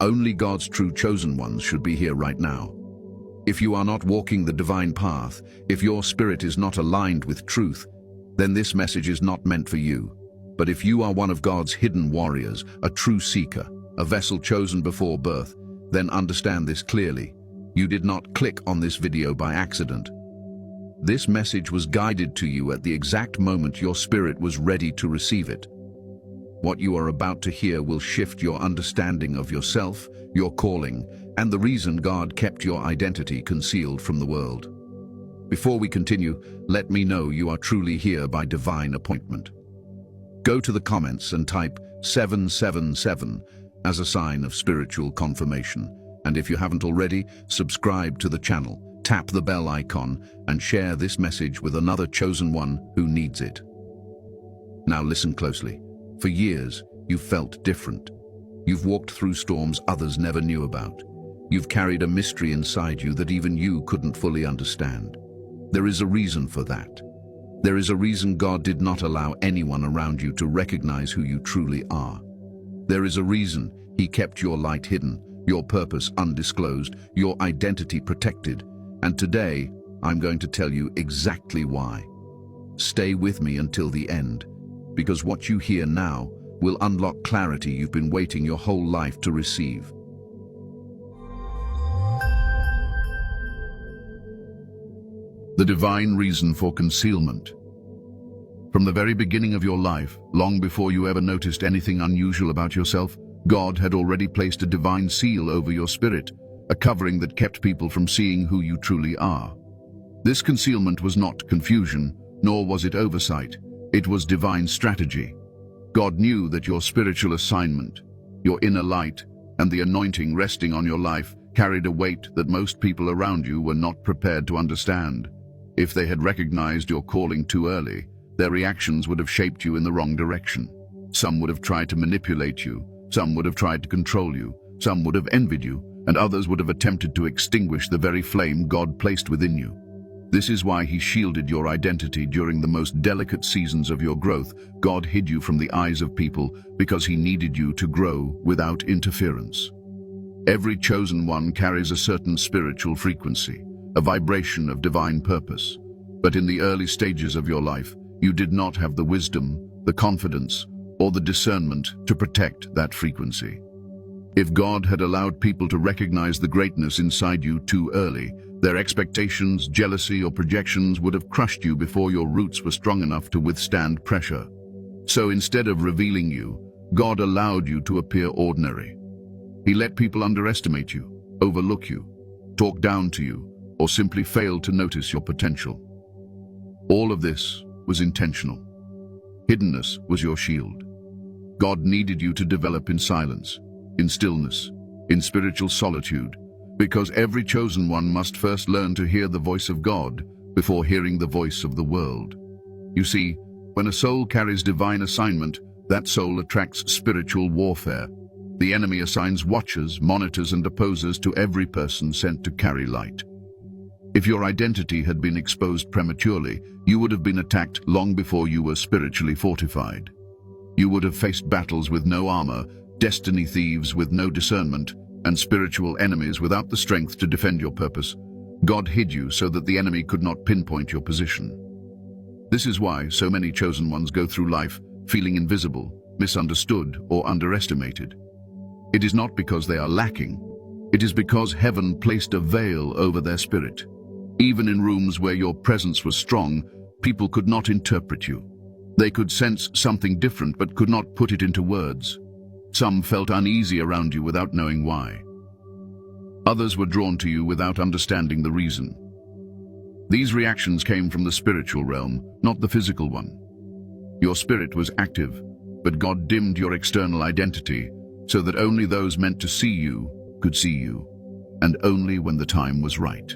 Only God's true chosen ones should be here right now. If you are not walking the divine path, if your spirit is not aligned with truth, then this message is not meant for you. But if you are one of God's hidden warriors, a true seeker, a vessel chosen before birth, then understand this clearly. You did not click on this video by accident. This message was guided to you at the exact moment your spirit was ready to receive it. What you are about to hear will shift your understanding of yourself, your calling, and the reason God kept your identity concealed from the world. Before we continue, let me know you are truly here by divine appointment. Go to the comments and type 777 as a sign of spiritual confirmation. And if you haven't already, subscribe to the channel, tap the bell icon, and share this message with another chosen one who needs it. Now listen closely. For years, you've felt different. You've walked through storms others never knew about. You've carried a mystery inside you that even you couldn't fully understand. There is a reason for that. There is a reason God did not allow anyone around you to recognize who you truly are. There is a reason He kept your light hidden, your purpose undisclosed, your identity protected. And today, I'm going to tell you exactly why. Stay with me until the end, because what you hear now will unlock clarity you've been waiting your whole life to receive. The divine reason for concealment. From the very beginning of your life, long before you ever noticed anything unusual about yourself, God had already placed a divine seal over your spirit, a covering that kept people from seeing who you truly are. This concealment was not confusion, nor was it oversight. It was divine strategy. God knew that your spiritual assignment, your inner light, and the anointing resting on your life carried a weight that most people around you were not prepared to understand. If they had recognized your calling too early, their reactions would have shaped you in the wrong direction. Some would have tried to manipulate you, some would have tried to control you, some would have envied you, and others would have attempted to extinguish the very flame God placed within you. This is why He shielded your identity during the most delicate seasons of your growth. God hid you from the eyes of people because He needed you to grow without interference. Every chosen one carries a certain spiritual frequency, a vibration of divine purpose. But in the early stages of your life, you did not have the wisdom, the confidence, or the discernment to protect that frequency. If God had allowed people to recognize the greatness inside you too early, their expectations, jealousy, or projections would have crushed you before your roots were strong enough to withstand pressure. So instead of revealing you, God allowed you to appear ordinary. He let people underestimate you, overlook you, talk down to you, or simply fail to notice your potential. All of this was intentional. Hiddenness was your shield. God needed you to develop in silence, in stillness, in spiritual solitude, because every chosen one must first learn to hear the voice of God before hearing the voice of the world. You see, when a soul carries divine assignment, that soul attracts spiritual warfare. The enemy assigns watchers, monitors, and opposers to every person sent to carry light. If your identity had been exposed prematurely, you would have been attacked long before you were spiritually fortified. You would have faced battles with no armor, destiny thieves with no discernment, and spiritual enemies without the strength to defend your purpose. God hid you so that the enemy could not pinpoint your position. This is why so many chosen ones go through life feeling invisible, misunderstood, or underestimated. It is not because they are lacking. It is because heaven placed a veil over their spirit. Even in rooms where your presence was strong, people could not interpret you. They could sense something different but could not put it into words. Some felt uneasy around you without knowing why. Others were drawn to you without understanding the reason. These reactions came from the spiritual realm, not the physical one. Your spirit was active, but God dimmed your external identity so that only those meant to see you could see you, and only when the time was right.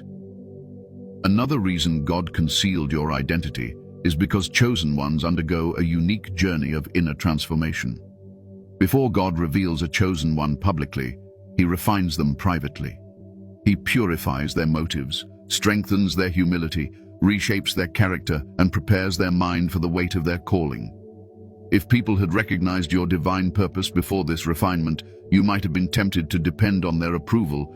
Another reason God concealed your identity is because chosen ones undergo a unique journey of inner transformation. Before God reveals a chosen one publicly, He refines them privately. He purifies their motives, strengthens their humility, reshapes their character, and prepares their mind for the weight of their calling. If people had recognized your divine purpose before this refinement, You might have been tempted to depend on their approval,